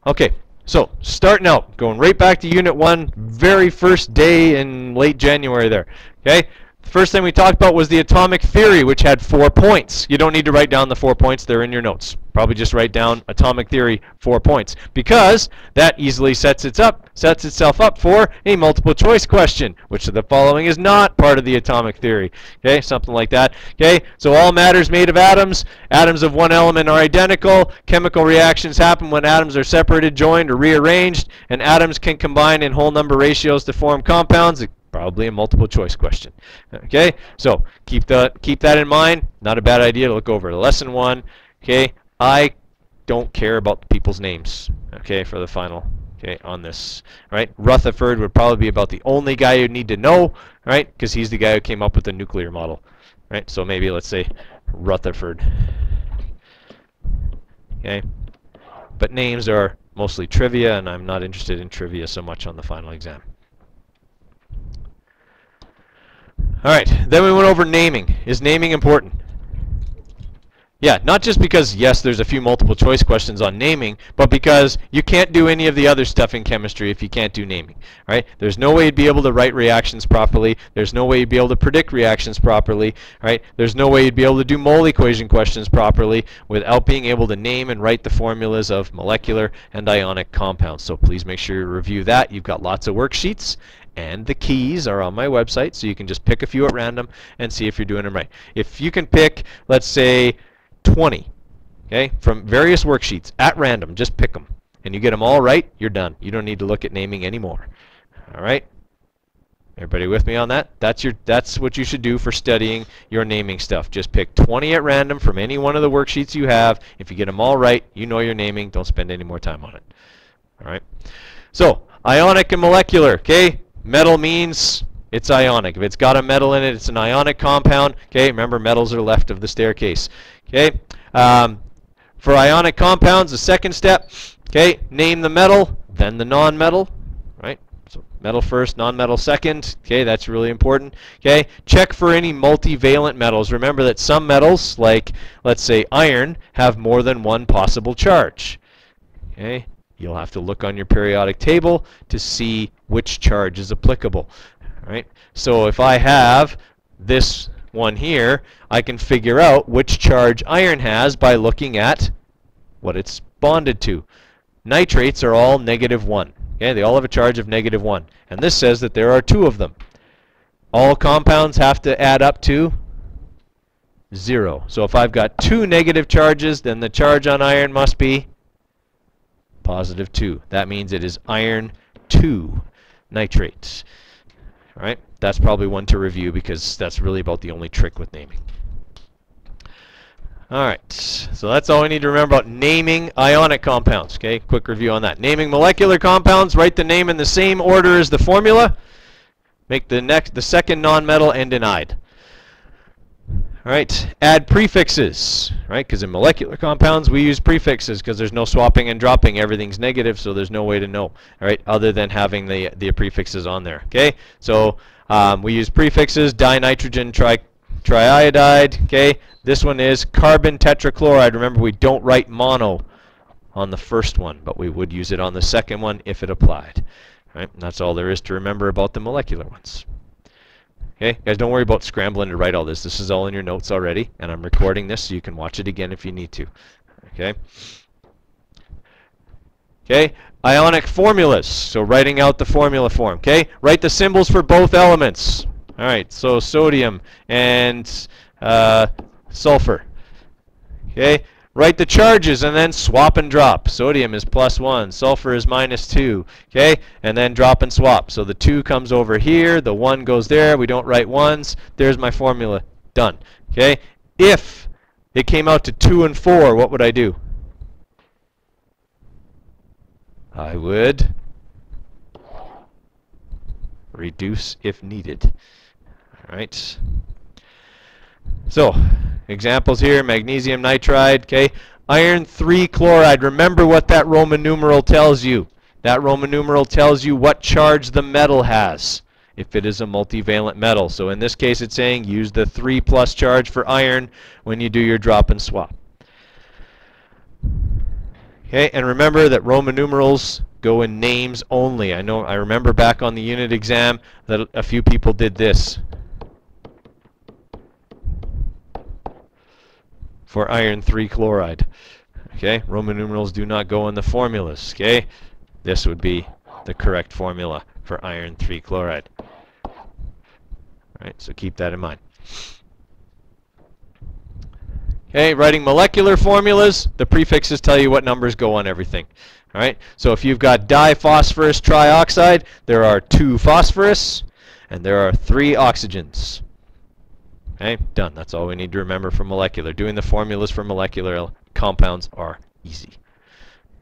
Okay, so starting out, going right back to Unit 1, very first day in late January there. Okay, the first thing we talked about was the atomic theory, which had 4 points. You don't need to write down the 4 points, they're in your notes. Probably just write down atomic theory 4 points, because that easily sets itself up for a multiple choice question. Which of the following is not part of the atomic theory? Okay, something like that. Okay, so all matter is made of atoms. Atoms of one element are identical. Chemical reactions happen when atoms are separated, joined, or rearranged, and atoms can combine in whole number ratios to form compounds. Probably a multiple choice question. Okay, so keep that in mind. Not a bad idea to look over lesson 1. Okay, I don't care about the people's names. Okay, for the final. Okay, on this. Right, Rutherford would probably be about the only guy you'd need to know. Right, because he's the guy who came up with the nuclear model. Right, so maybe let's say Rutherford. Okay, but names are mostly trivia, and I'm not interested in trivia so much on the final exam. All right, then we went over naming. Is naming important? Yeah, not just because, yes, there's a few multiple choice questions on naming, but because you can't do any of the other stuff in chemistry if you can't do naming. Right? There's no way you'd be able to write reactions properly. There's no way you'd be able to predict reactions properly. Right? There's no way you'd be able to do mole equation questions properly without being able to name and write the formulas of molecular and ionic compounds. So please make sure you review that. You've got lots of worksheets. And the keys are on my website, so you can just pick a few at random and see if you're doing them right. If you can pick, let's say, 20, okay, from various worksheets at random, just pick them, and you get them all right, you're done. You don't need to look at naming anymore. All right? Everybody with me on that? That's what you should do for studying your naming stuff. Just pick 20 at random from any one of the worksheets you have. If you get them all right, you know your naming. Don't spend any more time on it. All right? So, ionic and molecular, okay? Metal means it's ionic. If it's got a metal in it, it's an ionic compound. Okay, remember metals are left of the staircase. Okay, for ionic compounds, the second step, okay, name the metal, then the non-metal, right? So metal first, non-metal second. Okay, that's really important. Okay, check for any multivalent metals. Remember that some metals, like let's say iron, have more than one possible charge. Okay. You'll have to look on your periodic table to see which charge is applicable. Right? So if I have this one here, I can figure out which charge iron has by looking at what it's bonded to. Nitrates are all -1. Okay? They all have a charge of -1. And this says that there are 2 of them. All compounds have to add up to 0. So if I've got 2 negative charges, then the charge on iron must be +2. That means it is iron 2 nitrate. All right, that's probably one to review because that's really about the only trick with naming. All right, so that's all we need to remember about naming ionic compounds. Okay, quick review on that. Naming molecular compounds, write the name in the same order as the formula. Make the second nonmetal end in "-ide". All right, add prefixes, right? Because in molecular compounds we use prefixes because there's no swapping and dropping. Everything's negative, so there's no way to know, all right, other than having the prefixes on there. Okay, so we use prefixes: dinitrogen triiodide. Okay, this one is carbon tetrachloride. Remember, we don't write mono on the first one, but we would use it on the second one if it applied. All right, and that's all there is to remember about the molecular ones. Okay, guys, don't worry about scrambling to write all this. This is all in your notes already, and I'm recording this so you can watch it again if you need to. Okay. Okay, ionic formulas. So writing out the formula form. Okay, write the symbols for both elements. All right, so sodium and sulfur. Okay, write the charges and then swap and drop. Sodium is +1, sulfur is -2. Okay, and then drop and swap. So the 2 comes over here, the 1 goes there. We don't write 1s. There's my formula. Done. Okay, if it came out to 2 and 4, what would I do? I would reduce if needed. All right. So, examples here: magnesium nitride, okay? Iron 3 chloride. Remember what that Roman numeral tells you. That Roman numeral tells you what charge the metal has if it is a multivalent metal. So in this case, it's saying use the 3+ charge for iron when you do your drop and swap. Okay, and remember that Roman numerals go in names only. I remember back on the unit exam that a few people did this for iron 3 chloride. Okay, Roman numerals do not go in the formulas. Okay, this would be the correct formula for iron 3 chloride. All right, so keep that in mind. Okay, writing molecular formulas, the prefixes tell you what numbers go on everything. All right, so if you've got diphosphorus trioxide, there are 2 phosphorus and there are 3 oxygens. Okay, done. That's all we need to remember for molecular. Doing the formulas for molecular compounds are easy.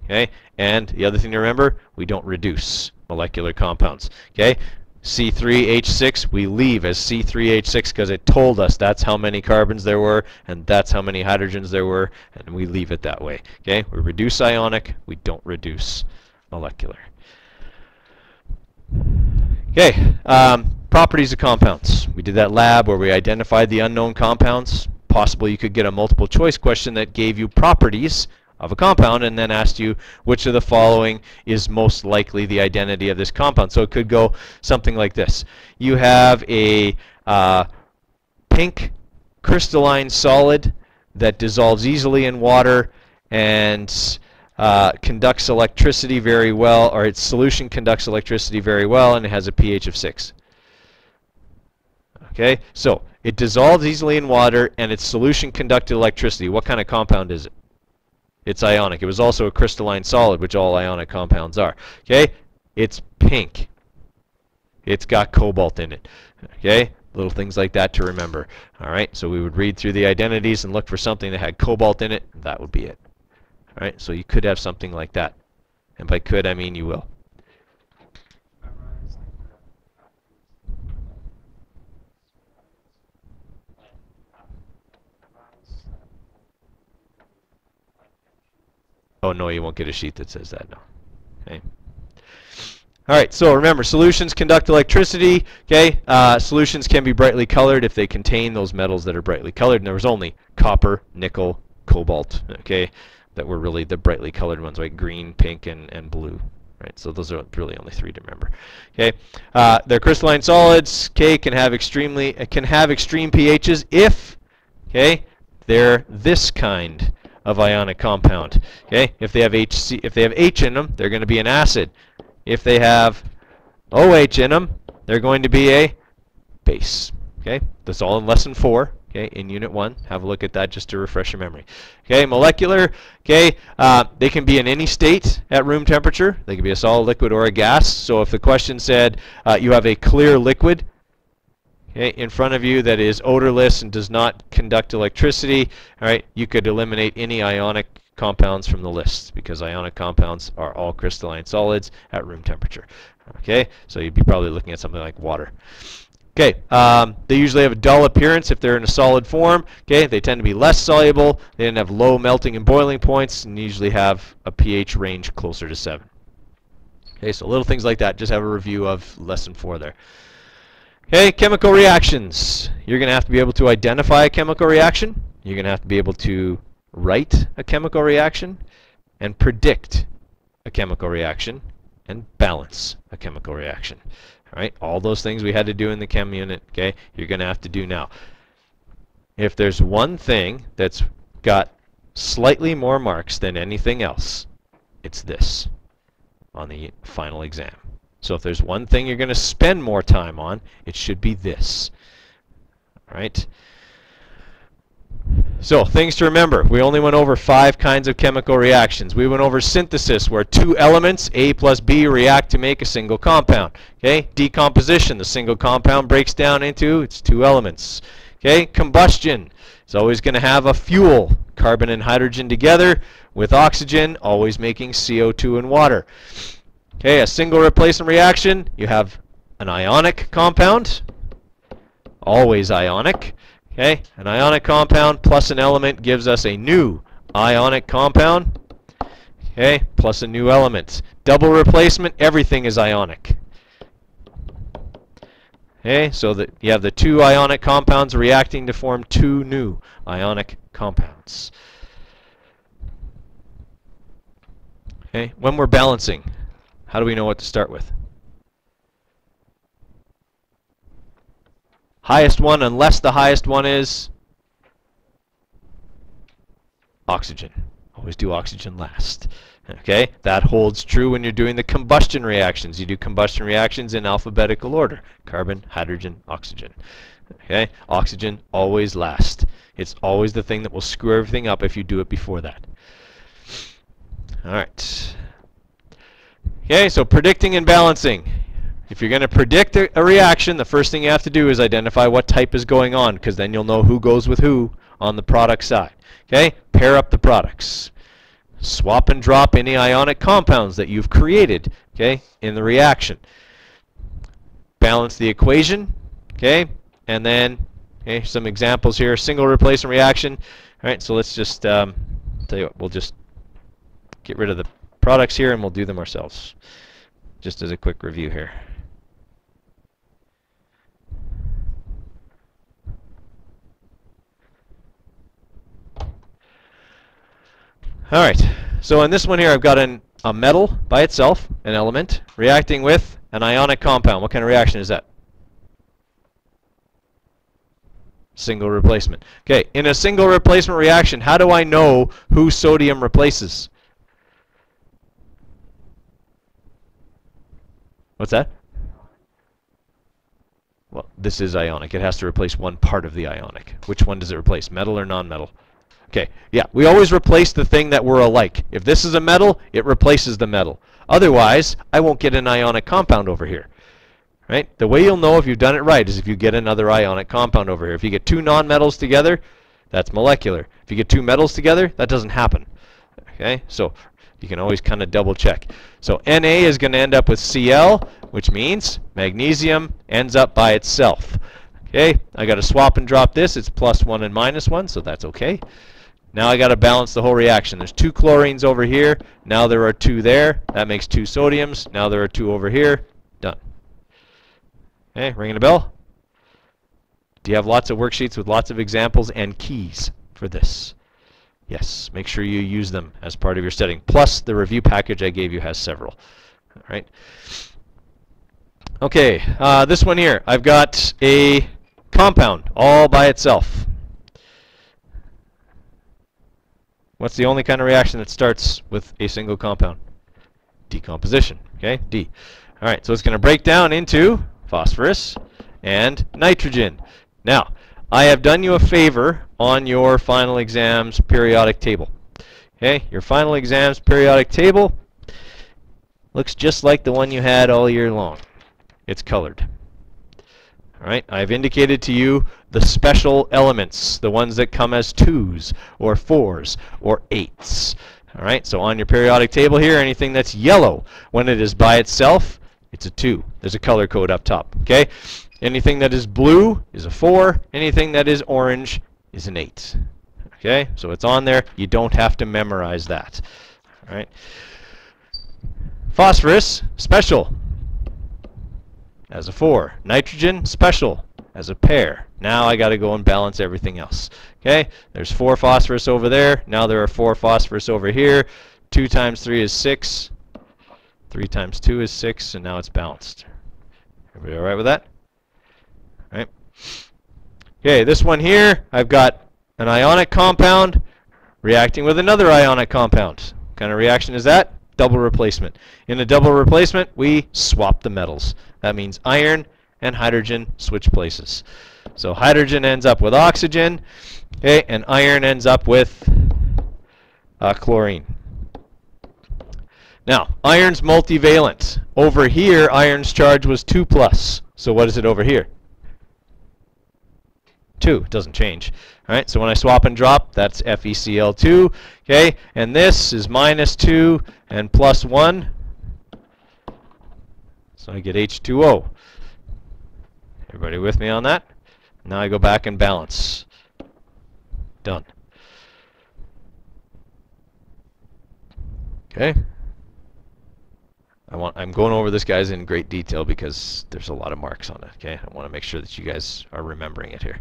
Okay, and the other thing to remember, we don't reduce molecular compounds. Okay, C3H6 we leave as C3H6 because it told us that's how many carbons there were and that's how many hydrogens there were, and we leave it that way. Okay, we reduce ionic, we don't reduce molecular. Okay, properties of compounds. We did that lab where we identified the unknown compounds. Possibly you could get a multiple choice question that gave you properties of a compound and then asked you which of the following is most likely the identity of this compound. So it could go something like this. You have a pink crystalline solid that dissolves easily in water and conducts electricity very well, or its solution conducts electricity very well, and it has a pH of 6. Okay, so it dissolves easily in water and its solution conducted electricity. What kind of compound is it? It's ionic. It was also a crystalline solid, which all ionic compounds are. Okay, it's pink. It's got cobalt in it. Okay, little things like that to remember. All right, so we would read through the identities and look for something that had cobalt in it. That would be it. All right, so you could have something like that. And by could, I mean you will. Oh, no, you won't get a sheet that says that, no. Okay. All right, so remember, solutions conduct electricity. Okay, solutions can be brightly colored if they contain those metals that are brightly colored. And there was only copper, nickel, cobalt, okay, that were really the brightly colored ones, like green, pink, and blue. Right, so those are really only 3 to remember. Okay, they're crystalline solids. Okay, can have extreme pHs if, okay, they're this kind of ionic compound. Okay, if they have H in them, they're going to be an acid. If they have OH in them, they're going to be a base. Okay, that's all in lesson 4. Okay, in unit 1, have a look at that just to refresh your memory. Okay, molecular. Okay, they can be in any state at room temperature. They can be a solid, liquid, or a gas. So if the question said you have a clear liquid, okay, in front of you that is odorless and does not conduct electricity, all right, you could eliminate any ionic compounds from the list because ionic compounds are all crystalline solids at room temperature. Okay, so you'd be probably looking at something like water. Okay, they usually have a dull appearance if they're in a solid form. Okay, they tend to be less soluble. They tend to have low melting and boiling points and usually have a pH range closer to 7. Okay, so little things like that. Just have a review of lesson 4 there. Okay, chemical reactions. You're going to have to be able to identify a chemical reaction. You're going to have to be able to write a chemical reaction and predict a chemical reaction and balance a chemical reaction. All right, all those things we had to do in the chem unit, okay, you're going to have to do now. If there's one thing that's got slightly more marks than anything else, it's this on the final exam. So if there's one thing you're going to spend more time on, it should be this. All right? So things to remember. We only went over 5 kinds of chemical reactions. We went over synthesis, where 2 elements, A plus B, react to make a single compound. Okay? Decomposition, the single compound breaks down into its 2 elements. Okay? Combustion is always going to have a fuel, carbon and hydrogen together with oxygen, always making CO2 and water. Okay, a single replacement reaction, you have an ionic compound, always ionic. Okay, an ionic compound plus an element gives us a new ionic compound. Okay, plus a new element. Double replacement, everything is ionic. Okay, so that you have the 2 ionic compounds reacting to form 2 new ionic compounds. Okay, when we're balancing, how do we know what to start with? Highest one, unless the highest one is oxygen. Always do oxygen last. Okay, that holds true when you're doing the combustion reactions. You do combustion reactions in alphabetical order. Carbon, hydrogen, oxygen. Okay, oxygen always last. It's always the thing that will screw everything up if you do it before that. All right. Okay, so predicting and balancing. If you're going to predict a reaction, the first thing you have to do is identify what type is going on, because then you'll know who goes with who on the product side. Okay, pair up the products. Swap and drop any ionic compounds that you've created, okay, in the reaction. Balance the equation, okay, and then some examples here. Single replacement reaction. All right, so let's just tell you what, we'll just get rid of the products here and we'll do them ourselves, just as a quick review here. All right, so in this one here, I've got a metal by itself, an element, reacting with an ionic compound. What kind of reaction is that? Single replacement. Okay, in a single replacement reaction, how do I know who sodium replaces? What's that? Well, this is ionic. It has to replace one part of the ionic. Which one does it replace, metal or non-metal? Okay, yeah, we always replace the thing that we're alike. If this is a metal, it replaces the metal. Otherwise, I won't get an ionic compound over here. Right? The way you'll know if you've done it right is if you get another ionic compound over here. If you get two non-metals together, that's molecular. If you get two metals together, that doesn't happen. Okay, so you can always kind of double check. So Na is going to end up with Cl, which means magnesium ends up by itself. Okay, I got to swap and drop this. It's +1 and -1, so that's okay. Now I got to balance the whole reaction. There's 2 chlorines over here. Now there are 2 there. That makes 2 sodiums. Now there are 2 over here. Done. Okay, ringing a bell? Do you have lots of worksheets with lots of examples and keys for this? Yes, make sure you use them as part of your studying. Plus, the review package I gave you has several. All right. Okay, this one here, I've got a compound all by itself. What's the only kind of reaction that starts with a single compound? Decomposition. Okay, D. All right, so it's going to break down into phosphorus and nitrogen. Now, I have done you a favor on your final exams periodic table. Okay, your final exams periodic table looks just like the one you had all year long. It's colored. All right, I've indicated to you the special elements, the ones that come as 2s or 4s or 8s. All right, so on your periodic table here, anything that's yellow, when it is by itself, it's a 2. There's a color code up top. Okay, anything that is blue is a 4. Anything that is orange is an 8. Okay, so it's on there. You don't have to memorize that. All right. Phosphorus, special, as a 4. Nitrogen, special, as a pair. Now I got to go and balance everything else. Okay, there's 4 phosphorus over there. Now there are 4 phosphorus over here. 2 times 3 is 6. 3 times 2 is 6, and now it's balanced. Everybody all right with that? All right. Okay, this one here, I've got an ionic compound reacting with another ionic compound. What kind of reaction is that? Double replacement. In a double replacement, we swap the metals. That means iron and hydrogen switch places. So hydrogen ends up with oxygen, okay, and iron ends up with chlorine. Now, iron's multivalent. Over here, iron's charge was 2+. So what is it over here? 2. It doesn't change. All right, so when I swap and drop, that's FeCl2. Okay, and this is -2 and +1. So I get H2O. Everybody with me on that? Now I go back and balance. Done. Okay. I'm going over this, guys, in great detail because there's a lot of marks on it. Okay, I want to make sure that you guys are remembering it here.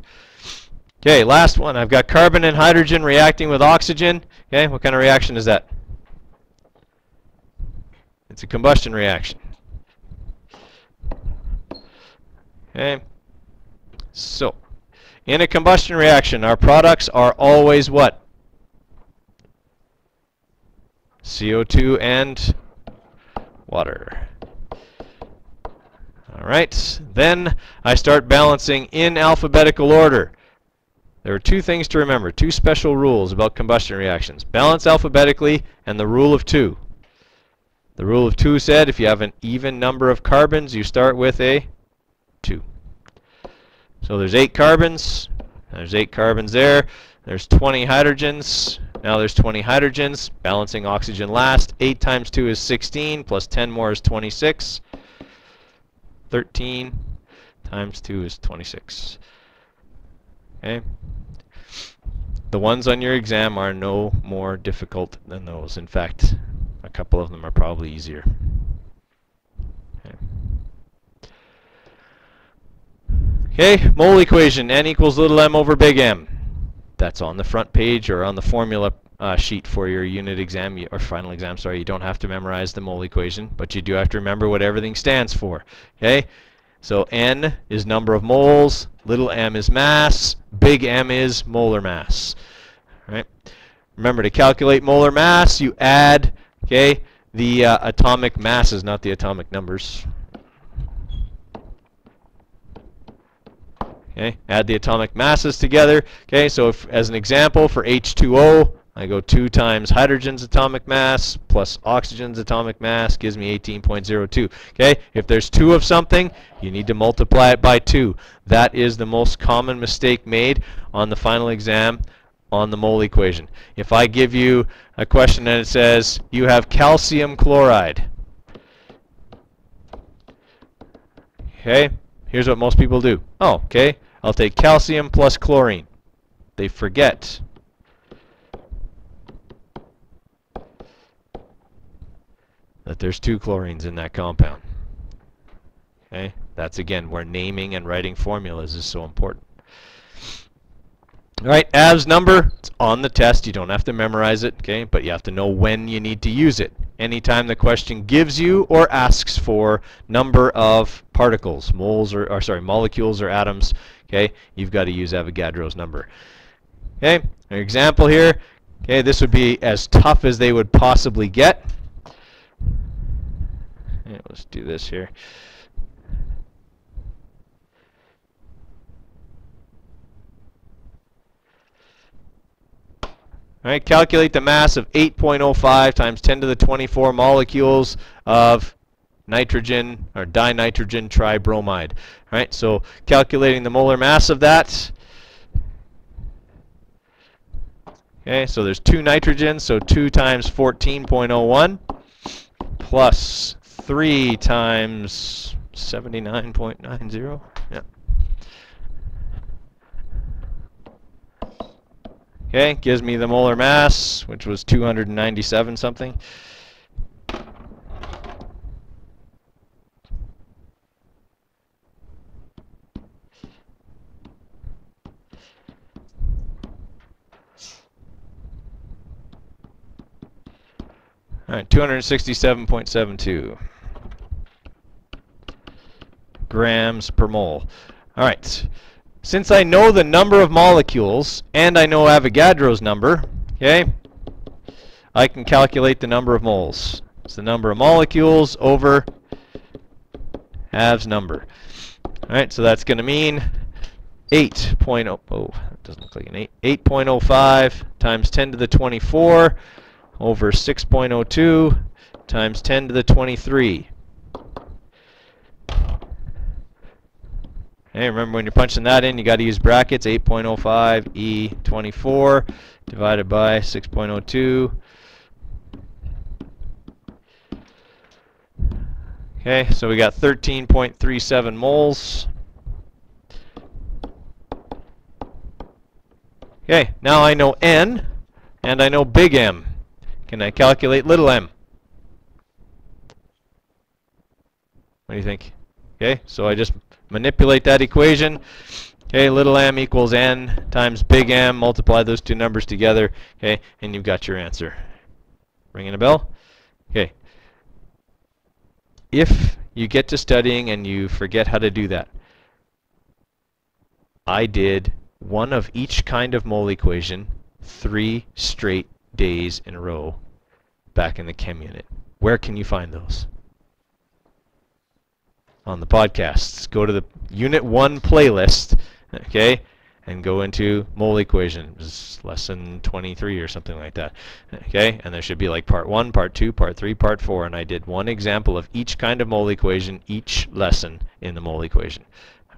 Okay, last one. I've got carbon and hydrogen reacting with oxygen. Okay, what kind of reaction is that? It's a combustion reaction. Okay. So, in a combustion reaction, our products are always what? CO2 and water. Alright, then I start balancing in alphabetical order. There are two things to remember, two special rules about combustion reactions. Balance alphabetically and the rule of two. The rule of two said if you have an even number of carbons, you start with a 2. So there's 8 carbons, there's 8 carbons there, there's 20 hydrogens, now there's 20 hydrogens, balancing oxygen last. 8 times 2 is 16, plus 10 more is 26. 13 times 2 is 26. Okay? The ones on your exam are no more difficult than those. In fact, a couple of them are probably easier. Okay, mole equation, N equals little m over big M. That's on the front page or on the formula sheet for your unit exam, or final exam, sorry. You don't have to memorize the mole equation, but you do have to remember what everything stands for. Okay, so N is number of moles, little m is mass, big M is molar mass. All right. Remember, to calculate molar mass, you add, okay, the atomic masses, not the atomic numbers. Okay, add the atomic masses together. Okay, so if, as an example, for H2O, I go 2 times hydrogen's atomic mass plus oxygen's atomic mass gives me 18.02. Okay, if there's 2 of something, you need to multiply it by 2. That is the most common mistake made on the final exam on the mole equation. If I give you a question and it says you have calcium chloride, okay, here's what most people do. Oh, okay, I'll take calcium plus chlorine. They forget that there's 2 chlorines in that compound. Okay, that's again where naming and writing formulas is so important. All right, AV's number, it's on the test. You don't have to memorize it, okay, but you have to know when you need to use it. Anytime the question gives you or asks for number of particles, moles or sorry, molecules or atoms, okay, you've got to use Avogadro's number. Okay, an example here. Okay, this would be as tough as they would possibly get. Okay, let's do this here. All right, calculate the mass of 8.05 times 10 to the 24 molecules of nitrogen or dinitrogen tribromide. All right, so calculating the molar mass of that. Okay, so there's 2 nitrogens, so 2 times 14.01 plus 3 times 79.90. Yeah. Okay, gives me the molar mass, which was 297 something. All right, 267.72 grams per mole. All right. Since I know the number of molecules and I know Avogadro's number, okay, I can calculate the number of moles. It's the number of molecules over Av's number. All right, so that's going to mean 8.0. Oh, that doesn't look like an 8. 8.05 times 10 to the 24 over 6.02 times 10 to the 23. Hey, remember when you're punching that in, you got to use brackets. 8.05 E24 divided by 6.02. Okay, so we got 13.37 moles. Okay, now I know N and I know big M. Can I calculate little m? What do you think? Okay, so I just manipulate that equation. Okay, little m equals n times big M. Multiply those two numbers together. Okay, and you've got your answer. Ringing a bell? Okay. if you get to studying and you forget how to do that, I did one of each kind of mole equation 3 straight days in a row back in the chem unit. Where can you find those? On the podcasts. Go to the Unit 1 playlist, okay, and go into mole equation. It's lesson 23 or something like that, okay, and there should be like part 1, part 2, part 3, part 4, and I did one example of each kind of mole equation, each lesson in the mole equation.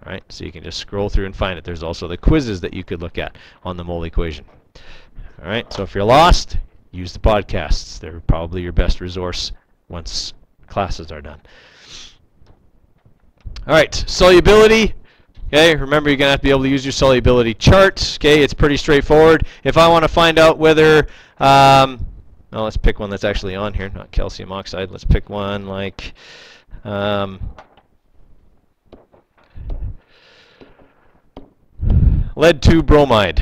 All right, so you can just scroll through and find it. There's also the quizzes that you could look at on the mole equation. All right, so if you're lost, use the podcasts. They're probably your best resource once classes are done. All right, solubility. Okay, remember you're going to have to be able to use your solubility chart. Okay, it's pretty straightforward. If I want to find out whether, well, let's pick one that's actually on here, not calcium oxide. Let's pick one like, lead 2 bromide.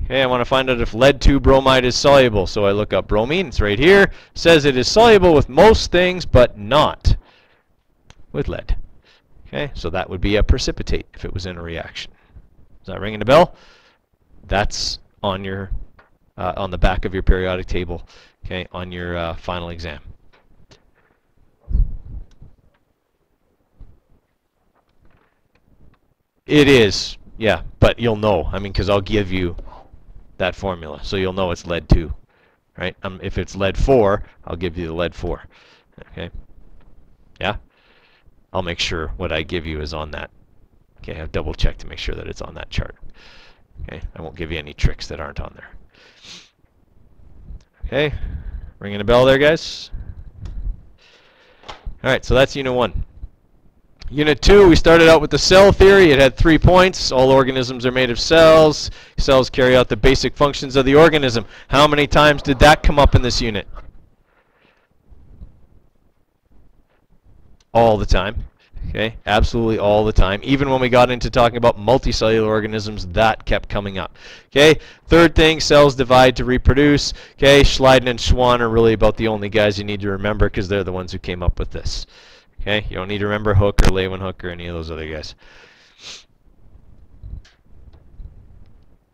Okay, I want to find out if lead 2 bromide is soluble. So I look up bromine. It's right here. It says it is soluble with most things, but not with lead. Okay, so that would be a precipitate if it was in a reaction. Is that ringing a bell? That's on your on the back of your periodic table. Okay, on your final exam. It is, yeah, but you'll know. I mean, because I'll give you that formula, so you'll know it's lead 2, right? If it's lead 4, I'll give you the lead 4. Okay, yeah. I'll make sure what I give you is on that. Okay, I'll double check to make sure that it's on that chart. Okay, I won't give you any tricks that aren't on there. Okay, ringing a bell there, guys? All right, so that's Unit 1. Unit 2, we started out with the cell theory. It had 3 points. All organisms are made of cells. Cells carry out the basic functions of the organism. How many times did that come up in this unit? All the time. Okay, absolutely all the time. Even when we got into talking about multicellular organisms, that kept coming up. Okay, third thing, cells divide to reproduce. Okay, Schleiden and Schwann are really about the only guys you need to remember because they're the ones who came up with this. Okay, you don't need to remember Hooke or Leeuwenhoek or any of those other guys.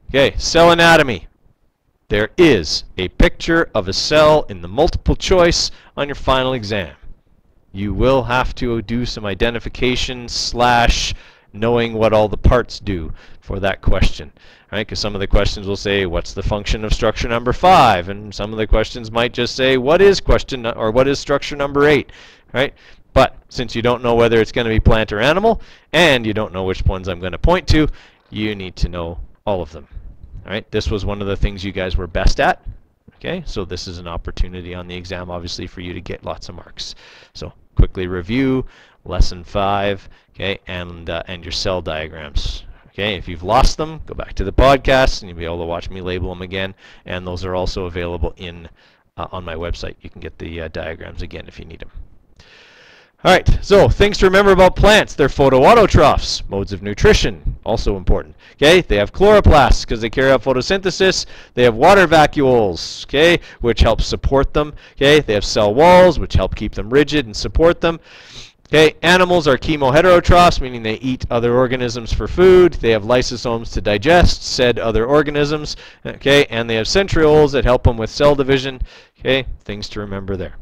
Okay, cell anatomy. There is a picture of a cell in the multiple choice on your final exam. You will have to do some identification / knowing what all the parts do for that question. Right? Because some of the questions will say, what's the function of structure number 5? And some of the questions might just say, what is structure number 8? Right? But since you don't know whether it's going to be plant or animal, and you don't know which ones I'm going to point to, you need to know all of them. All right? This was one of the things you guys were best at. Okay, so this is an opportunity on the exam, obviously, for you to get lots of marks. So quickly review lesson 5, okay, and your cell diagrams. Okay, if you've lost them, go back to the podcast, and you'll be able to watch me label them again. And those are also available in on my website. You can get the diagrams again if you need them. All right, so things to remember about plants. They're photoautotrophs, modes of nutrition, also important. Okay, they have chloroplasts because they carry out photosynthesis. They have water vacuoles, okay, which help support them. Okay, they have cell walls, which help keep them rigid and support them. Okay, animals are chemoheterotrophs, meaning they eat other organisms for food. They have lysosomes to digest said other organisms. Okay, and they have centrioles that help them with cell division. Okay, things to remember there.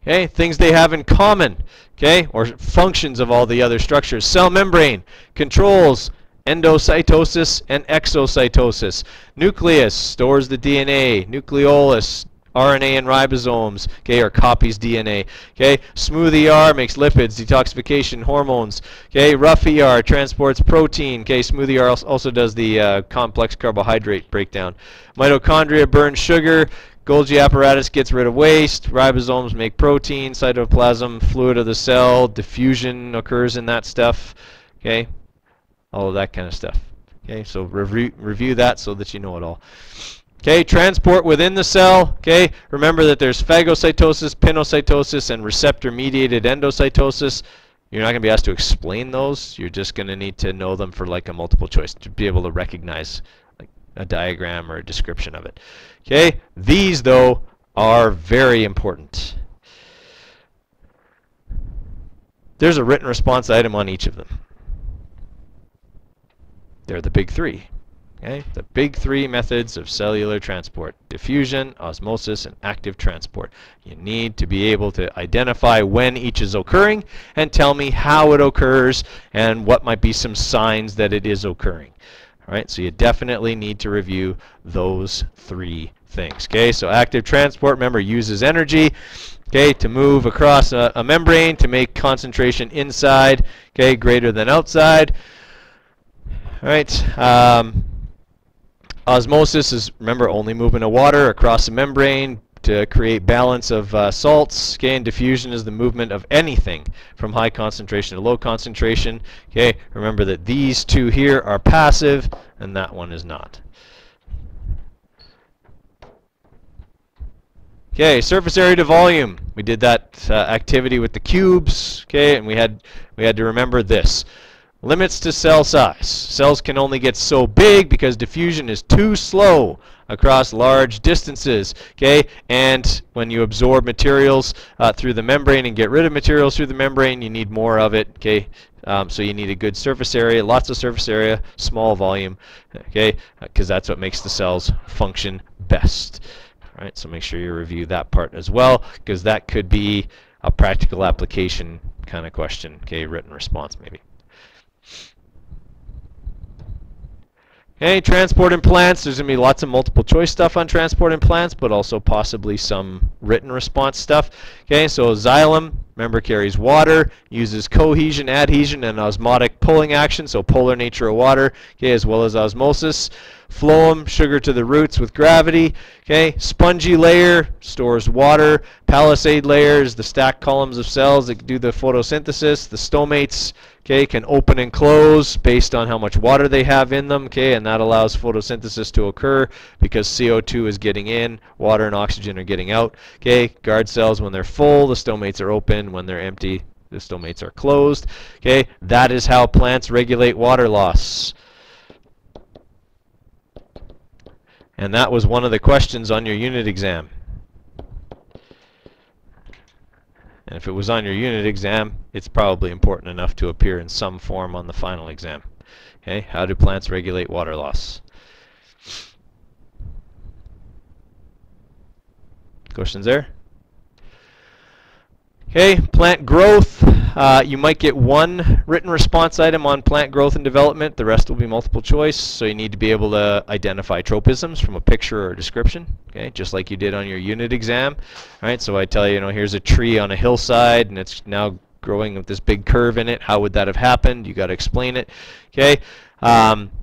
Okay, things they have in common, okay, or functions of all the other structures. Cell membrane controls endocytosis and exocytosis. Nucleus stores the DNA. Nucleolus, RNA and ribosomes, okay, or copies DNA. Okay, smooth ER makes lipids, detoxification, hormones. Okay, rough ER transports protein. Okay, smooth ER also does the complex carbohydrate breakdown. Mitochondria burn sugar. Golgi apparatus gets rid of waste. Ribosomes make protein. Cytoplasm, fluid of the cell. Diffusion occurs in that stuff. Okay, all of that kind of stuff. Okay, so review that so that you know it all. Okay, transport within the cell. Okay, remember that there's phagocytosis, pinocytosis, and receptor-mediated endocytosis. You're not going to be asked to explain those. You're just going to need to know them for like a multiple choice to be able to recognize like a diagram or a description of it. Okay, these though are very important. there's a written response item on each of them. They're the big three. Okay? The big three methods of cellular transport: diffusion, osmosis, and active transport. You need to be able to identify when each is occurring and tell me how it occurs and what might be some signs that it is occurring. All right, so you definitely need to review those three things. Okay, so active transport, remember, uses energy, okay, to move across a membrane to make concentration inside, okay, greater than outside. All right. Osmosis is, remember, only movement of water across a membrane to create balance of salts. Okay, and diffusion is the movement of anything from high concentration to low concentration. Okay, remember that these two here are passive and that one is not. Okay, surface area to volume. We did that activity with the cubes. Okay, and we had to remember this. Limits to cell size. Cells can only get so big because diffusion is too slow across large distances. Okay, and when you absorb materials through the membrane and get rid of materials through the membrane, you need more of it. Okay, so you need a good surface area, lots of surface area, small volume. Okay, because that's what makes the cells function best. All right, so make sure you review that part as well, because that could be a practical application kind of question. Okay, written response maybe. Okay, transport in plants. There's going to be lots of multiple choice stuff on transport in plants, but also possibly some written response stuff. Okay, so xylem, remember, carries water, uses cohesion, adhesion, and osmotic pulling action, so polar nature of water, okay, as well as osmosis. Phloem, sugar to the roots with gravity. Okay, spongy layer stores water. Palisade layers, the stacked columns of cells that do the photosynthesis. The stomates, okay, can open and close based on how much water they have in them. Okay, and that allows photosynthesis to occur because CO2 is getting in, water and oxygen are getting out. Okay, guard cells, when they're full, the stomates are open. When they're empty, the stomates are closed. Okay, that is how plants regulate water loss. And that was one of the questions on your unit exam. And if it was on your unit exam, it's probably important enough to appear in some form on the final exam. Okay, how do plants regulate water loss? Questions there? Okay, plant growth. You might get one written response item on plant growth and development. The rest will be multiple choice, so you need to be able to identify tropisms from a picture or a description, okay, just like you did on your unit exam. All right, so I tell you, here's a tree on a hillside, and it's now growing with this big curve in it. How would that have happened? You got to explain it. Okay.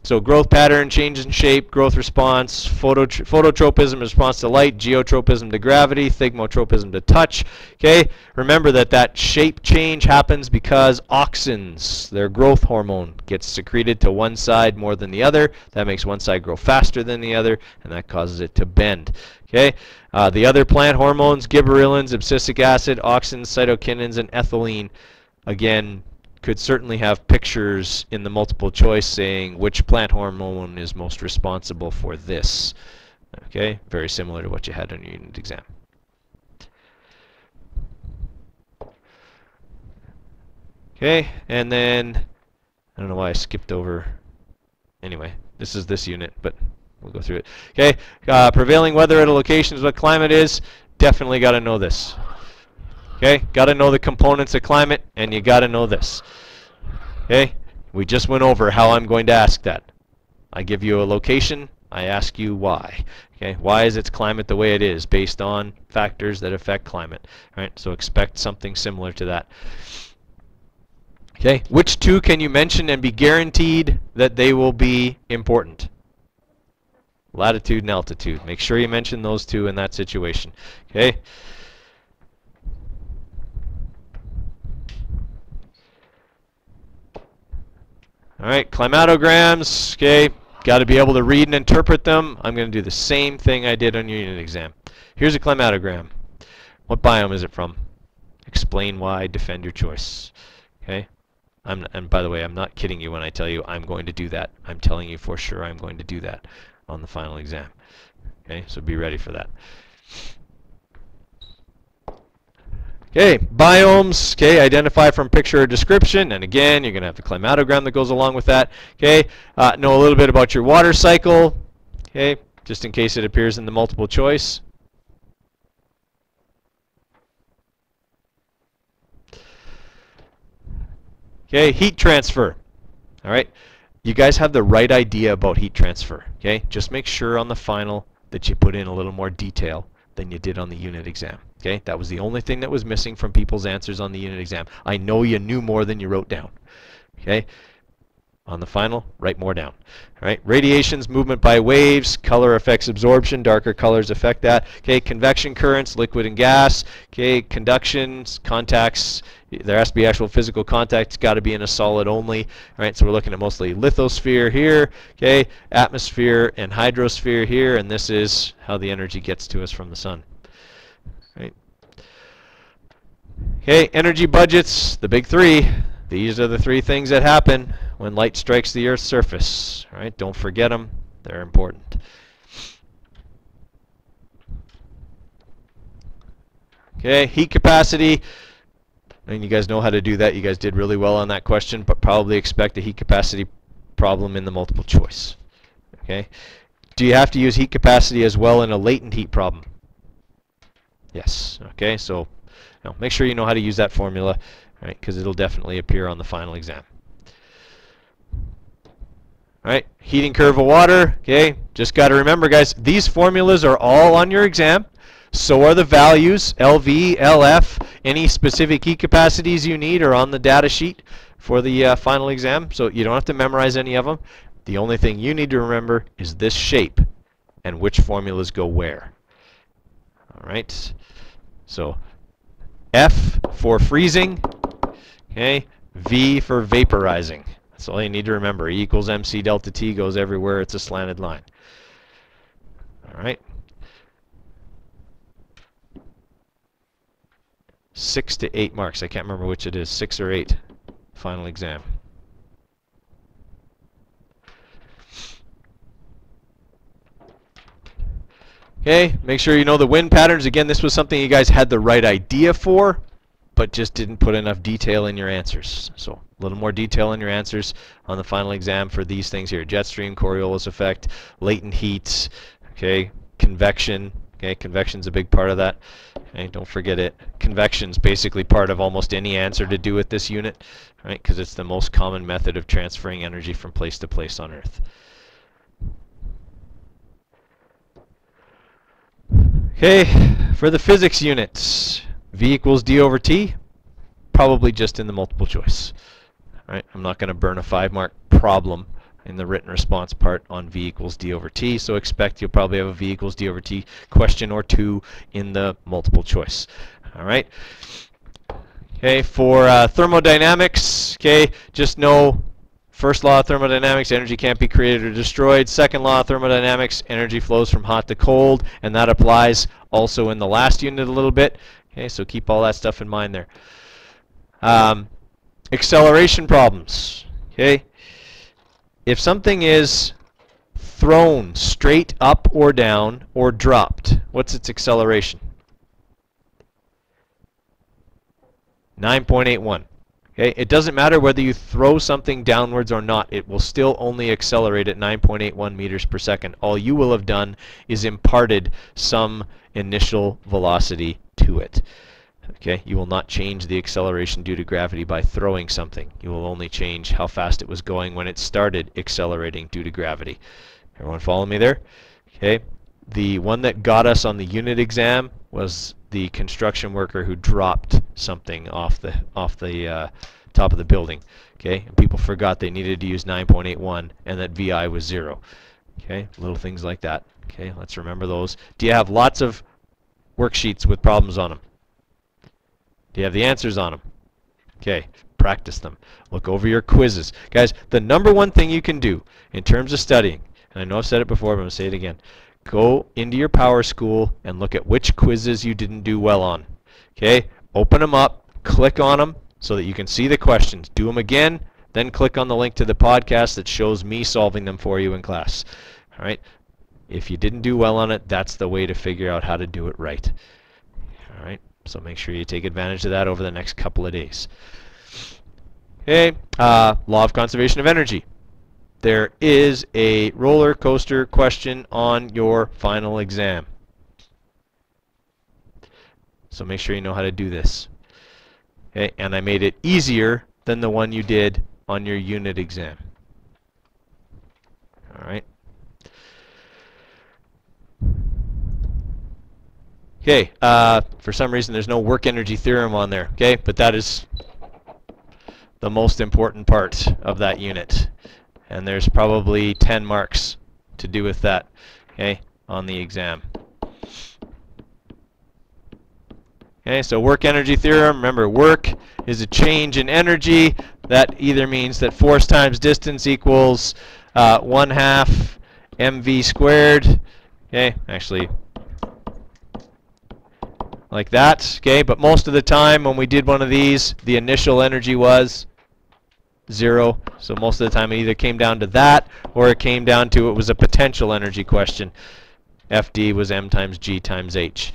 So growth pattern, change in shape, growth response, phototropism response to light, geotropism to gravity, thigmotropism to touch. Okay, remember that shape change happens because auxins, their growth hormone, gets secreted to one side more than the other. That makes one side grow faster than the other, and that causes it to bend. Okay, the other plant hormones, gibberellins, abscisic acid, auxins, cytokinins, and ethylene, again, could certainly have pictures in the multiple choice saying which plant hormone is most responsible for this. Okay, very similar to what you had on your unit exam. Okay, and then, I don't know why I skipped over, anyway, this is this unit, but we'll go through it. Okay, prevailing weather at a location is what climate is. Definitely got to know this. Okay, got to know the components of climate, and you got to know this. Okay, we just went over how I'm going to ask that. I give you a location, I ask you why. Okay, why is its climate the way it is, based on factors that affect climate. All right, so expect something similar to that. Okay, which two can you mention and be guaranteed that they will be important? Latitude and altitude. Make sure you mention those two in that situation. Okay. All right, climatograms, okay, got to be able to read and interpret them. I'm going to do the same thing I did on your unit exam. Here's a climatogram. What biome is it from? Explain why, defend your choice. Okay? And by the way, I'm not kidding you when I tell you I'm going to do that. I'm telling you for sure I'm going to do that on the final exam. Okay, so be ready for that. Okay, biomes, okay, identify from picture or description, and again, you're going to have the climatogram that goes along with that. Okay, know a little bit about your water cycle, okay, just in case it appears in the multiple choice. Okay, heat transfer. All right, you guys have the right idea about heat transfer. Okay, just make sure on the final that you put in a little more detail than you did on the unit exam. Okay, that was the only thing that was missing from people's answers on the unit exam. I know you knew more than you wrote down. Okay, on the final, write more down. All right, radiations, movement by waves, color affects absorption, darker colors affect that. Okay, convection currents, liquid and gas. Okay, conductions, contacts, there has to be actual physical contact, it's got to be in a solid only. All right, so we're looking at mostly lithosphere here, okay, atmosphere and hydrosphere here, and this is how the energy gets to us from the sun. Right. Okay, energy budgets, the big three. These are the three things that happen when light strikes the Earth's surface. All right, don't forget them. They're important. Okay, heat capacity. And you guys know how to do that. You guys did really well on that question, but probably expect a heat capacity problem in the multiple choice. Okay. Do you have to use heat capacity as well in a latent heat problem? Yes. Okay, so make sure you know how to use that formula, right? Because it'll definitely appear on the final exam. All right, heating curve of water. Okay, just got to remember, guys, these formulas are all on your exam. So are the values, LV, LF, any specific heat capacities you need are on the data sheet for the final exam. So you don't have to memorize any of them. The only thing you need to remember is this shape and which formulas go where. All right, so F for freezing, okay, V for vaporizing. That's all you need to remember. E equals MC delta T goes everywhere. It's a slanted line. All right. 6 to 8 marks. I can't remember which it is, 6 or 8, final exam. Okay, make sure you know the wind patterns. Again, this was something you guys had the right idea for, but just didn't put enough detail in your answers. So a little more detail in your answers on the final exam for these things here. Jet stream, Coriolis effect, latent heat, okay, convection. Okay, convection's a big part of that. Okay, don't forget it. Convection's basically part of almost any answer to do with this unit, right? Because it's the most common method of transferring energy from place to place on Earth. Okay, for the physics units, V equals D over T, probably just in the multiple choice. All right, I'm not going to burn a 5-mark problem in the written response part on V equals D over T, so expect you'll probably have a V equals D over T question or two in the multiple choice. All right. Okay, for thermodynamics, okay, just know first law of thermodynamics, energy can't be created or destroyed. Second law of thermodynamics, energy flows from hot to cold, and that applies also in the last unit a little bit. Okay, so keep all that stuff in mind there. Acceleration problems. Okay. If something is thrown straight up or down or dropped, what's its acceleration? 9.81. Okay, it doesn't matter whether you throw something downwards or not, it will still only accelerate at 9.81 meters per second. All you will have done is imparted some initial velocity to it. Okay, you will not change the acceleration due to gravity by throwing something. You will only change how fast it was going when it started accelerating due to gravity. Everyone follow me there? Okay, the one that got us on the unit exam was the construction worker who dropped something off the top of the building. Okay, and people forgot they needed to use 9.81 and that VI was 0. Okay, little things like that. Okay, let's remember those. Do you have lots of worksheets with problems on them? Do you have the answers on them? Okay, practice them. Look over your quizzes. Guys, the #1 thing you can do in terms of studying, and I know I've said it before, but I'm going to say it again, go into your Power School and look at which quizzes you didn't do well on. Okay, open them up, click on them so that you can see the questions. Do them again, then click on the link to the podcast that shows me solving them for you in class. All right, if you didn't do well on it, that's the way to figure out how to do it right. All right. So make sure you take advantage of that over the next couple of days. Okay, law of conservation of energy. There is a roller coaster question on your final exam. So make sure you know how to do this. Okay, and I made it easier than the one you did on your unit exam. All right. Okay, for some reason there's no work energy theorem on there, okay? But that is the most important part of that unit. And there's probably 10 marks to do with that, okay, on the exam. Okay, so work energy theorem, remember work is a change in energy. That either means that force times distance equals 1/2 mv squared. Okay, actually like that. Okay, but most of the time when we did one of these, the initial energy was 0. So most of the time it either came down to that or it came down to it was a potential energy question. FD was m times g times h.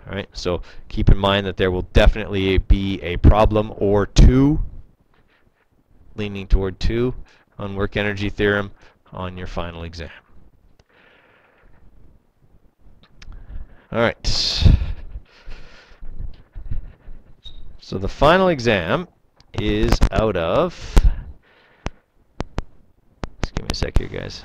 All right, so keep in mind that there will definitely be a problem or two, leaning toward 2, on work energy theorem on your final exam. All right. So the final exam is out of, just give me a sec here, guys.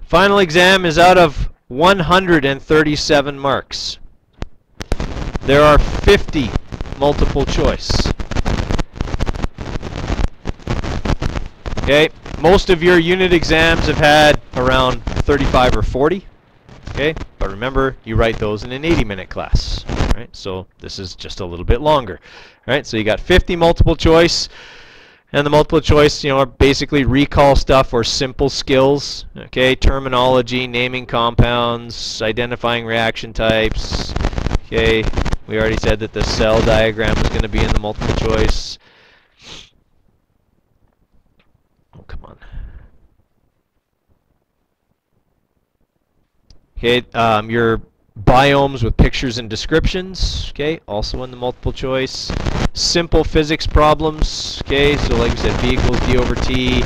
Final exam is out of 137 marks. There are 50 multiple choice. Okay, most of your unit exams have had around 35 or 40. Okay, but remember, you write those in an 80-minute class. Right, so this is just a little bit longer. Right, so you got 50 multiple choice. And the multiple choice, you know, are basically recall stuff or simple skills. Okay, terminology, naming compounds, identifying reaction types. Okay, we already said that the cell diagram was going to be in the multiple choice. Oh, come on. Okay, your biomes with pictures and descriptions. Okay, also in the multiple choice. Simple physics problems, okay, so like we said, v equals d over t,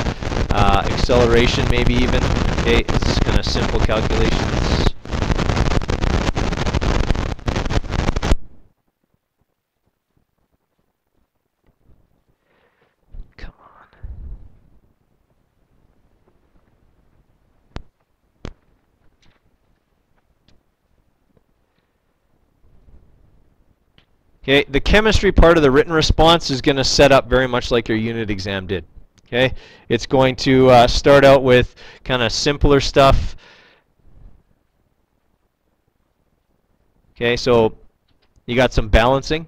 acceleration maybe even, okay, it's kind of simple calculations. Come on. Okay, the chemistry part of the written response is going to set up very much like your unit exam did. Okay, it's going to start out with kind of simpler stuff. Okay, so you got some balancing.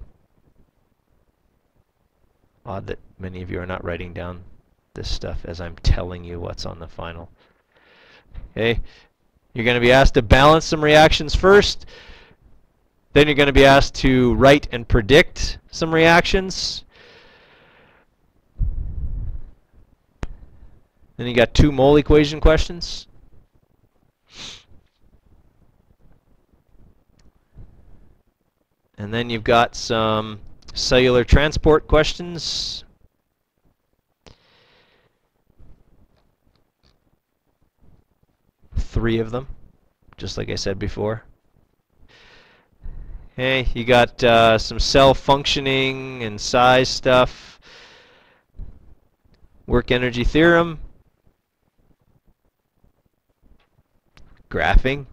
Odd that many of you are not writing down this stuff as I'm telling you what's on the final. Okay, you're going to be asked to balance some reactions first. Then you're going to be asked to write and predict some reactions. Then you got 2 mole equation questions. And then you've got some cellular transport questions. Three of them, just like I said before. Okay, you got some cell functioning and size stuff. Work energy theorem. Graphing.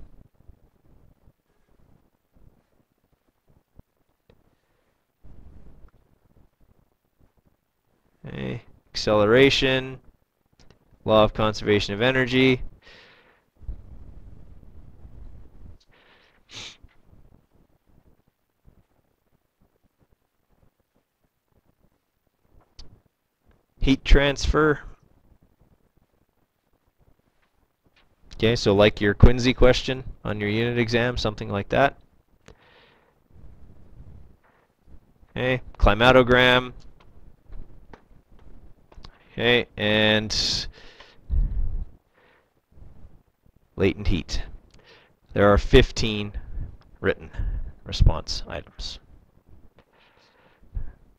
Okay, acceleration. Law of conservation of energy. Heat transfer. Okay, so like your Quincy question on your unit exam, something like that. Okay, climatogram. Okay, and latent heat. There are 15 written response items.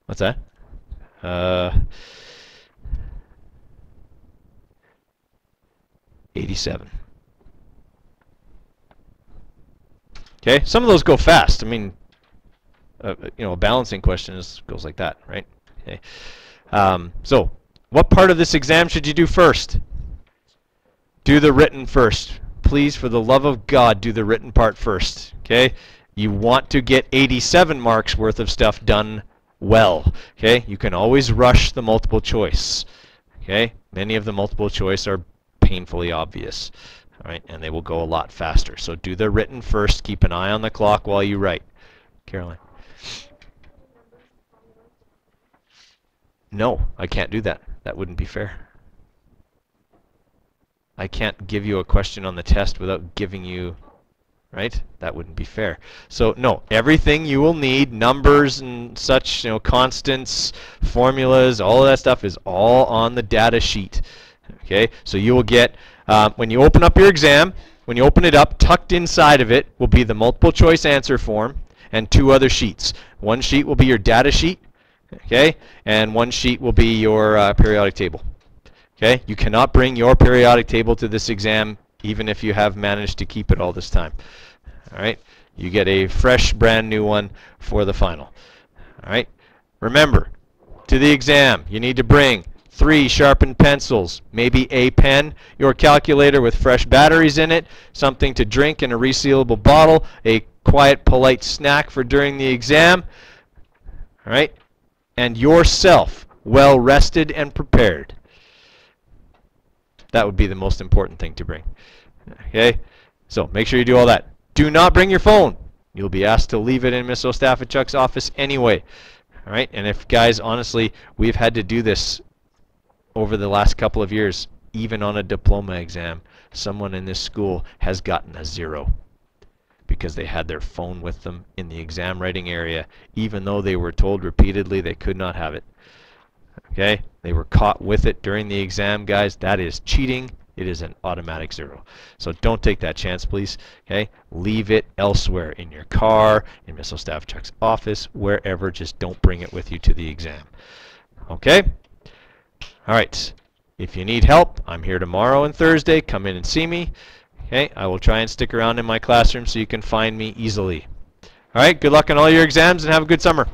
What's that? 87. Okay, some of those go fast. I mean, you know, a balancing question goes like that, right? Okay. So, what part of this exam should you do first? Do the written first. Please, for the love of God, do the written part first. Okay? You want to get 87 marks worth of stuff done well. Okay? You can always rush the multiple choice. Okay? Many of the multiple choice are painfully obvious. All right? And they will go a lot faster. So do the written first. Keep an eye on the clock while you write. Caroline. No, I can't do that. That wouldn't be fair. I can't give you a question on the test without giving you, right? That wouldn't be fair. So no, everything you will need, numbers and such, you know, constants, formulas, all of that stuff is all on the data sheet. Okay, so you will get, when you open up your exam, when you open it up, tucked inside of it will be the multiple choice answer form and 2 other sheets. One sheet will be your data sheet, okay, and one sheet will be your periodic table. Okay, you cannot bring your periodic table to this exam even if you have managed to keep it all this time. All right, you get a fresh, brand new one for the final. All right, remember, to the exam, you need to bring 3 sharpened pencils, maybe a pen, your calculator with fresh batteries in it, something to drink in a resealable bottle, a quiet, polite snack for during the exam. All right, and yourself well rested and prepared. That would be the most important thing to bring. Okay? So make sure you do all that. Do not bring your phone. You'll be asked to leave it in Miss Ostafachuk's office anyway. All right? And if, guys, honestly, we've had to do this over the last couple of years, even on a diploma exam, someone in this school has gotten a 0 because they had their phone with them in the exam writing area, even though they were told repeatedly they could not have it. Okay? They were caught with it during the exam, guys. That is cheating. It is an automatic 0. So don't take that chance, please. Okay? Leave it elsewhere, in your car, in Miss Ostafachuk's office, wherever. Just don't bring it with you to the exam. Okay? All right. If you need help, I'm here tomorrow and Thursday. Come in and see me. Okay? I will try and stick around in my classroom so you can find me easily. All right? Good luck on all your exams and have a good summer.